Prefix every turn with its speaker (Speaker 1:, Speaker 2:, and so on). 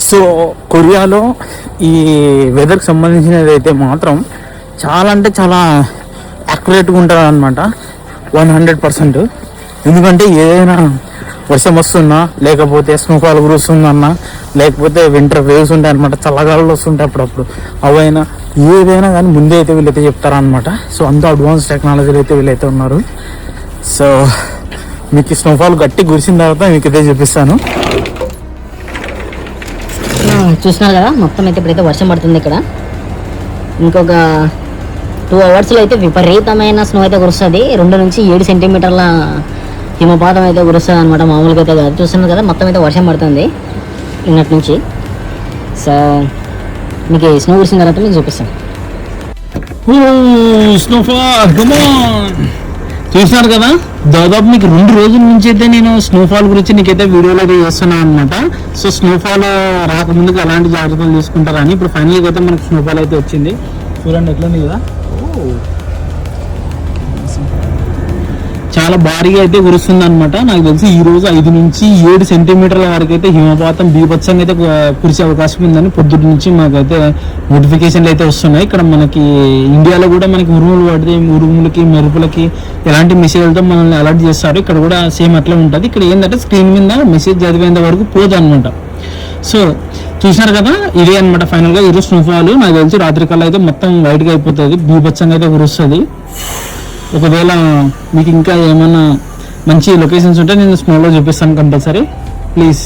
Speaker 1: So కొరియాలో ఈ వెదర్కి సంబంధించినది అయితే మాత్రం చాలా అంటే చాలా యాక్యురేట్గా ఉంటుంది అనమాట, 100%. ఎందుకంటే ఏదైనా వర్షం వస్తున్నా, లేకపోతే స్నోఫాల్ కురుస్తుందన్నా, లేకపోతే వింటర్ వేవ్స్ ఉంటాయి అనమాట, చల్లగాలు వస్తుంటాయి అప్పుడప్పుడు, అవైనా ఏదైనా కానీ ముందే అయితే వీళ్ళైతే చెప్తారనమాట. సో అంత అడ్వాన్స్ టెక్నాలజీలు అయితే వీళ్ళైతే ఉన్నారు. సో మీకు స్నోఫాల్ గట్టి కురిసిన తర్వాత మీకు అయితే చూపిస్తాను.
Speaker 2: చూస్తున్నారు కదా, మొత్తం అయితే ఇప్పుడైతే వర్షం పడుతుంది. ఇక్కడ ఇంకొక 2 అవర్స్లో అయితే విపరీతమైన స్నో అయితే కురుస్తుంది. 2 నుంచి 7 సెంటీమీటర్ల హిమపాతం అయితే కురుస్తుంది అనమాట, మామూలుగా అయితే కాదు. చూస్తున్నారు కదా, మొత్తం అయితే వర్షం పడుతుంది నిన్నటి నుంచి. సో మీకు స్నో కురిసిన తర్వాత మీకు చూపిస్తాను.
Speaker 1: స్నోఫాల్ చూసినారు కదా, దాదాపు మీకు 2 రోజుల నుంచి అయితే నేను స్నోఫాల్ గురించి నీకైతే వీడియోలో అయితే చేస్తున్నాను అనమాట. సో స్నోఫాల్ రాకముందుకు ఎలాంటి జాగ్రత్తలు తీసుకుంటారని ఇప్పుడు ఫైనల్గా అయితే మనకు స్నోఫాల్ అయితే వచ్చింది. చూడండి ఎట్లుంది కదా, చాలా భారీగా అయితే కురుస్తుంది అనమాట. నాకు తెలిసి ఈ రోజు 5 నుంచి 7 సెంటీమీటర్ల వరకు అయితే హిమపాతం బీభత్సంగా అయితే కురిసే అవకాశం ఉందని పొద్దుటి నుంచి మాకైతే నోటిఫికేషన్లు అయితే వస్తున్నాయి. ఇక్కడ మనకి ఇండియాలో కూడా మనకి ఉరుములు పడితే ఉరుములకి మెరుపులకి ఎలాంటి మెసేజ్లతో మనల్ని అలర్ట్ చేస్తారు. ఇక్కడ కూడా సేమ్ అట్లా ఉంటుంది. ఇక్కడ ఏంటంటే స్క్రీన్ మీద మెసేజ్ చదివేంత వరకు పోదు అనమాట. సో చూసినారు కదా, ఇదే అనమాట ఫైనల్గా ఈరోజు స్నోఫాల్. నాకు తెలిసి రాత్రి కల్లా అయితే మొత్తం వైట్గా అయిపోతుంది, బీభత్సంగా అయితే కురుస్తుంది. ఒకవేళ మీకు ఇంకా ఏమైనా మంచి లొకేషన్స్ ఉంటే నేను స్నోలో చూపిస్తాను కంపల్సరీ. ప్లీజ్